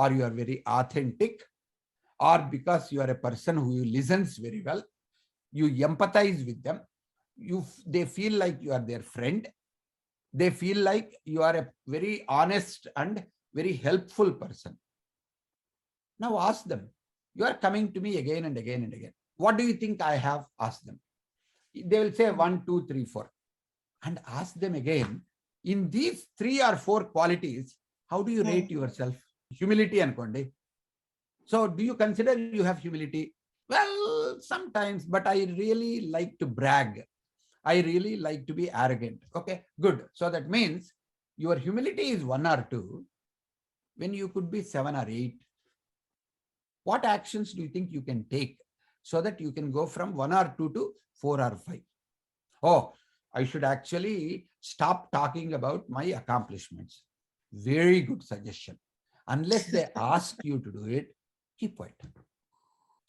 or you are very authentic or because you are a person who listens very well, you empathise with them, they feel like you are their friend, they feel like you are a very honest and very helpful person. Now ask them, you are coming to me again and again and again, what do you think I have? Ask them. They will say 1 2 3 4, and ask them again, in these 3 or 4 qualities, how do you rate yourself? Humility ankondi. So do you consider you have humility? Well, sometimes, but I really like to brag, I really like to be arrogant. Okay, good. So that means your humility is 1 or 2 when you could be 7 or 8. What actions do you think you can take so that you can go from 1 or 2 to 4 or 5? Oh, I should actually stop talking about my accomplishments. Very good suggestion. Unless they ask you to do it, keep quiet.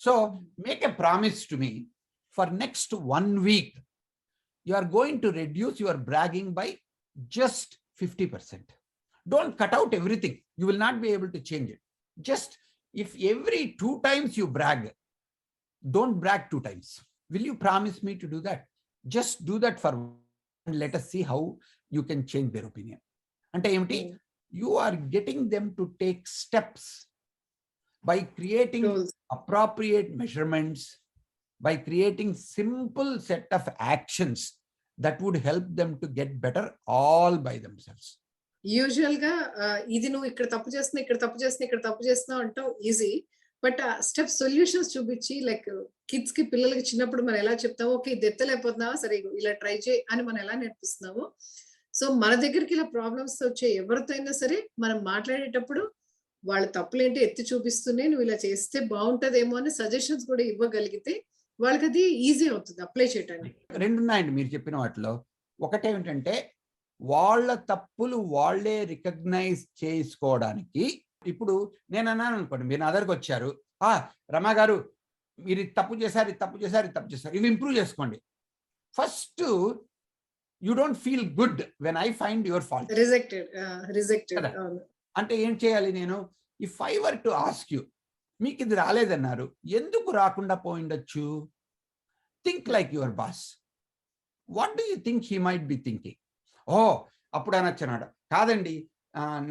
So make a promise to me, for next 1 week, you are going to reduce your bragging by just 50%. Don't cut out everything. You will not be able to change it. Just if every 2 times you brag, don't brag 2 times. Will you promise me to do that? Just do that for and let us see how you can change their opinion. Ante emti? You are getting them to take steps by creating appropriate measurements, by creating simple set of actions that would help them to get better all by themselves. Usual గా ఇది నువ్వు ఇక్కడ తప్పు చేస్తున్నా, ఇక్కడ తప్పు చేస్తున్నా, ఇక్కడ తప్పు చేస్తున్నావు అంటావు ఈజీ. బట్ ఆ స్టెప్ సొల్యూషన్స్ చూపించి, లైక్ కిడ్స్ కి, పిల్లలకి చిన్నప్పుడు మనం ఎలా చెప్తాము, ఓకే ఇది ఎత్తలేకపోతున్నావా, సరే ఇలా ట్రై చేయి అని మనం ఎలా నేర్పిస్తున్నాము. సో మన దగ్గరికి ఇలా ప్రాబ్లమ్స్ వచ్చే ఎవరితో అయినా సరే మనం మాట్లాడేటప్పుడు వాళ్ళ తప్పులేంటి ఎత్తి చూపిస్తూనే నువ్వు ఇలా చేస్తే బాగుంటదేమో అని సజెషన్స్ కూడా ఇవ్వగలిగితే వాళ్ళకి అది ఈజీ అవుతుంది అప్లై చేయడానికి. 2 ఉన్నాయండి మీరు చెప్పిన వాటిలో. ఒకటేమిటంటే వాళ్ళ తప్పులు వాళ్ళే రికగ్నైజ్ చేసుకోవడానికి. ఇప్పుడు నేను అన్నాను అనుకోండి, మీరు నా దగ్గరకు వచ్చారు, రమా గారు మీరు తప్పు చేశారు, ఇది తప్పు చేశారు, ఇది తప్పు చేశారు, ఇవి ఇంప్రూవ్ చేసుకోండి. First you don't feel good when I find your fault. Rejected అంటే ఏం చేయాలి నేను? If I were to ask you, మీకు ఇది రాలేదన్నారు, ఎందుకు రాకుండా పోయిండొచ్చు? Think like your boss. What do you think he might be thinking? ఓ అప్పుడు అనొచ్చన్నాడు, కాదండి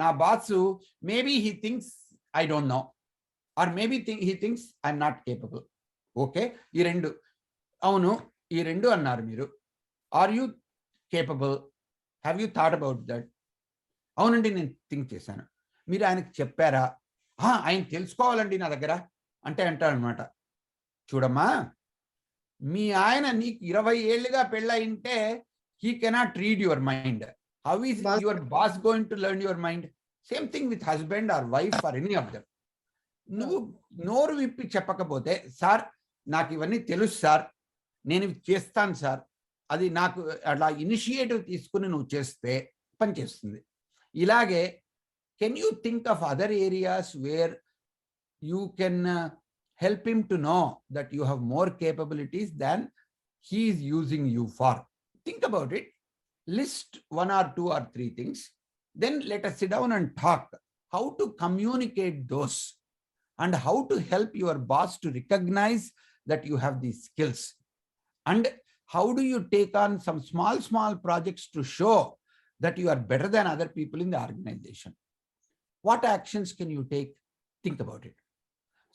నా boss maybe he thinks I don't know, or maybe he thinks I'm not capable. Okay, ఈ 2 అవును, ఈ 2 అన్నారు మీరు. Are you capable? Have you thought about that? అవునండి నేను థింక్ చేశాను. మీరు ఆయనకి చెప్పారా? ఆయన తెలుసుకోవాలండి నా దగ్గర అంటే అంటారనమాట. చూడమ్మా, మీ ఆయన నీకు 20 ఏళ్ళుగా పెళ్ళయింటే he cannot read your mind. How is your boss going to learn your mind? Same thing with husband or wife or any of them. నువ్వు నోరు విప్పి చెప్పకపోతే, సార్ నాకు ఇవన్నీ తెలుసు సార్, నేను చేస్తాను సార్, అది నాకు అలా ఇనిషియేటివ్ తీసుకుని నువ్వు చేస్తే పనిచేస్తుంది. ఇలాగే can you think of other areas where you can help him to know that you have more capabilities than he is using you for? Think about it. List 1 or 2 or 3 things. Then let us sit down and talk how to communicate those and how to help your boss to recognize that you have these skills. And how do you take on some small projects to show that you are better than other people in the organization? What actions can you take? Think about it.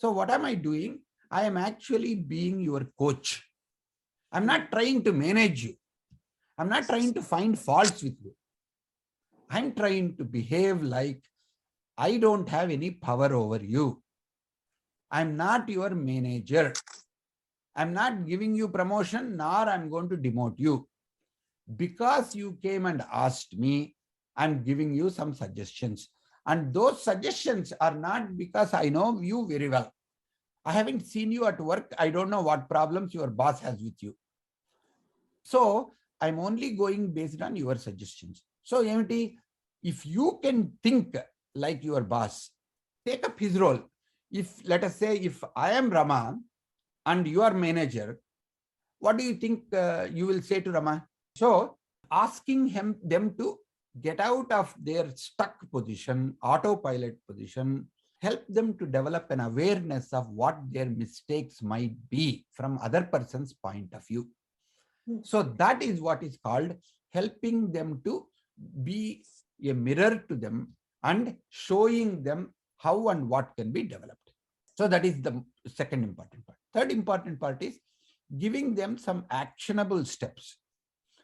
So what am I doing? I am actually being your coach. I'm not trying to manage you. I'm not trying to find faults with you. I'm trying to behave like I don't have any power over you. I'm not your manager. I'm not giving you promotion, nor I'm going to demote you. Because you came and asked me, I'm giving you some suggestions. And those suggestions are not because I know you very well. I haven't seen you at work. I don't know what problems your boss has with you. So I'm only going based on your suggestions. So if you can think like your boss, take up his role. If let us say if I am Rama and you are manager, what do you think you will say to Rama? So asking them to get out of their stuck position, autopilot position, help them to develop an awareness of what their mistakes might be from other person's point of view. So that is what is called helping them to be a mirror to them and showing them how and what can be developed. So that is the second important part. Third important part is giving them some actionable steps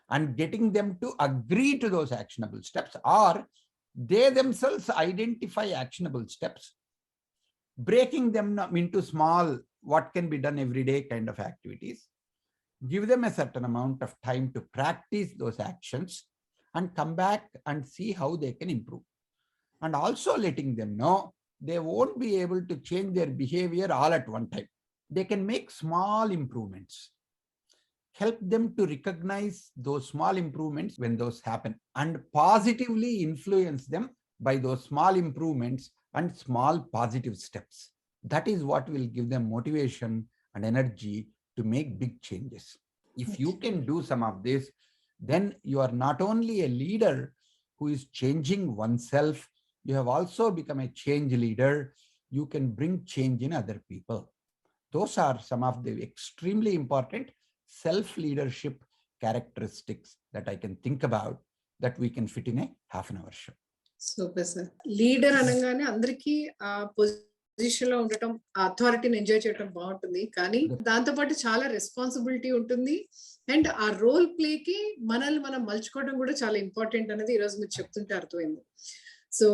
and getting them to agree to those actionable steps, or they themselves identify actionable steps, breaking them into small, what can be done every day kind of activities. Give them a certain amount of time to practice those actions and come back and see how they can improve. And also letting them know they won't be able to change their behavior all at one time. They can make small improvements. Help them to recognize those small improvements when those happen and positively influence them by those small improvements and small positive steps. That is what will give them motivation and energy to make big changes. If you can do some of this, then you are not only a leader who is changing oneself, you have also become a change leader. You can bring change in other people. Those are some of the extremely important self-leadership characteristics that I can think about that we can fit in a half an hour show. Super sir. Leader అనగానే అందరికీ ఆ position లో ఉండటం, అథారిటీని enjoy చేయడం బాగుంటుంది, కానీ దాంతో పాటు చాలా రెస్పాన్సిబిలిటీ ఉంటుంది. అండ్ ఆ రోల్ ప్లేకి మనల్ని మనం మలుచుకోవడం కూడా చాలా ఇంపార్టెంట్ అనేది ఈ రోజు మీరు చెప్తుంటే అర్థమైంది. సో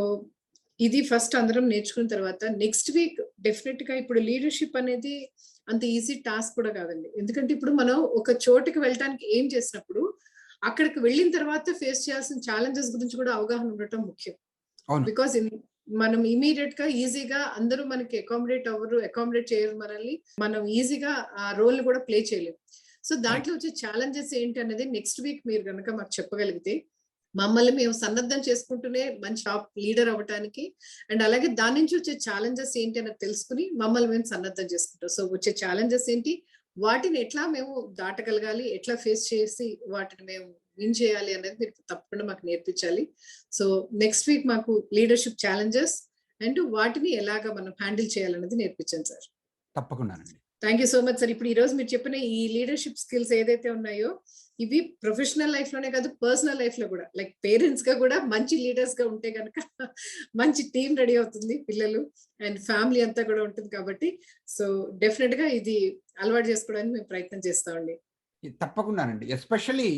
ఇది ఫస్ట్ అందరం నేర్చుకున్న తర్వాత నెక్స్ట్ వీక్ డెఫినెట్ గా, ఇప్పుడు లీడర్షిప్ అనేది అంత ఈజీ టాస్క్ కూడా కాదండి. ఎందుకంటే ఇప్పుడు మనం ఒక చోటుకి వెళ్ళడానికి ఏం చేసినప్పుడు అక్కడికి వెళ్ళిన తర్వాత ఫేస్ చేయాల్సిన ఛాలెంజెస్ గురించి కూడా అవగాహన ఉండటం ముఖ్యం. బికాస్ మనం ఇమీడియట్ గా ఈజీగా అందరూ మనకి అకామిడేట్ చేయరు మనల్ని, మనం ఈజీగా ఆ రోల్ ని కూడా ప్లే చేయలేము. సో దాంట్లో వచ్చే ఛాలెంజెస్ ఏంటి అనేది నెక్స్ట్ వీక్ మీరు కనుక మాకు చెప్పగలిగితే మమ్మల్ని మేము సన్నద్ధం చేసుకుంటూనే మంచి టాప్ లీడర్ అవ్వటానికి, అండ్ అలాగే దాని నుంచి వచ్చే ఛాలెంజెస్ ఏంటి అనేది తెలుసుకుని మమ్మల్ని మేము సన్నద్ధం చేసుకుంటాం. సో వచ్చే ఛాలెంజెస్ ఏంటి, వాటిని ఎట్లా మేము దాటగలగాలి, ఎట్లా ఫేస్ చేసి వాటిని మేము విన్ చేయాలి అనేది మీరు తప్పకుండా మాకు నేర్పించాలి. సో నెక్స్ట్ వీక్ మాకు లీడర్షిప్ ఛాలెంజెస్ అండ్ వాటిని ఎలాగా మనం హ్యాండిల్ చేయాలనేది నేర్పించండి సార్. తప్పకుండా. Thank you so much sir. ఇప్పుడు ఈ రోజు మీరు చెప్పిన ఈ లీడర్షిప్ స్కిల్స్ ఏదైతే ఉన్నాయో ఇవి ప్రొఫెషనల్ లైఫ్ లోనే కాదు, పర్సనల్ లైఫ్ లో కూడా, లైక్ పేరెంట్స్ గా కూడా మంచి లీడర్స్ గా ఉంటే కనుక మంచి టీం రెడీ అవుతుంది, పిల్లలు అండ్ ఫ్యామిలీ అంతా కూడా ఉంటుంది. కాబట్టి సో డెఫినెట్ గా ఇది అలవాటు చేసుకోవడానికి మేము ప్రయత్నం చేస్తామండి. తప్పకుండానండి. ఎస్పెషల్లీ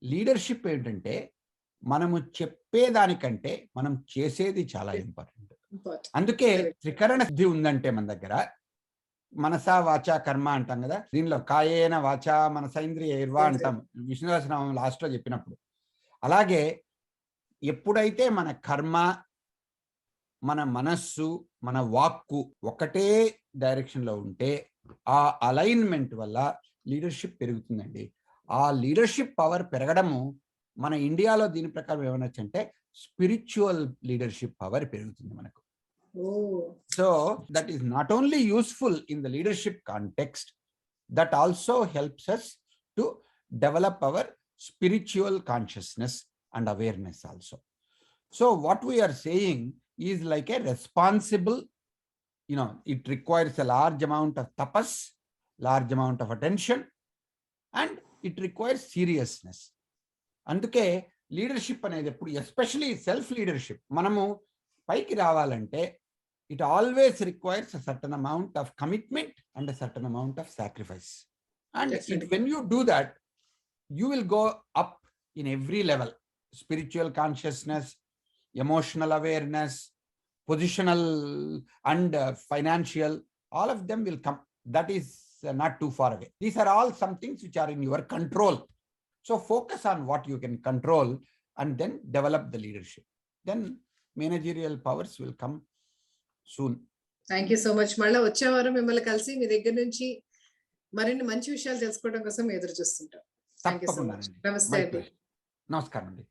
లీడర్షిప్ ఏంటంటే మనము చెప్పేదానికంటే మనం చేసేది చాలా ఇంపార్టెంట్. అందుకే త్రికరణ సిద్ధి ఉందంటే మన దగ్గర, మనసా వాచ కర్మ అంటాం కదా, దీనిలో కాయేన వాచ మనసైంద్రియైర్వా అంటాం విష్ణు సహస్రనామం లాస్ట్ లో చెప్పినప్పుడు. అలాగే ఎప్పుడైతే మన కర్మ, మన మనస్సు, మన వాక్కు ఒకటే డైరెక్షన్ లో ఉంటే ఆ అలైన్మెంట్ వల్ల లీడర్షిప్ పెరుగుతుందండి. ఆ లీడర్షిప్ పవర్ పెరగడము మన ఇండియాలో దీని ప్రకారం ఏమనొచ్చు అంటే స్పిరిచువల్ లీడర్షిప్ పవర్ పెరుగుతుంది మనకు. So that is not only useful in the leadership context, that also helps us to develop our spiritual consciousness and awareness also. So what we are saying is like a responsible, it requires a large amount of tapas, large amount of attention, and it requires seriousness. అందుకే leadership అనేది ఎప్పుడు, especially self leadership, మనము పైకి రావాలంటే it always requires a certain amount of commitment and a certain amount of sacrifice. And when you do that, you will go up in every level: spiritual consciousness, emotional awareness, positional and financial, all of them will come. That is not too far away. These are all some things which are in your control. So focus on what you can control and then develop the leadership. Then managerial powers will come soon. Thank you so much. మళ్ళీ వచ్చే వారం మిమ్మల్ని కలిసి మీ దగ్గర నుంచి మరిన్ని మంచి విషయాలు తెలుసుకోవడం కోసం ఎదురు చూస్తుంటాం. Thank you so much. నమస్తే అండి. నమస్కారం అండి.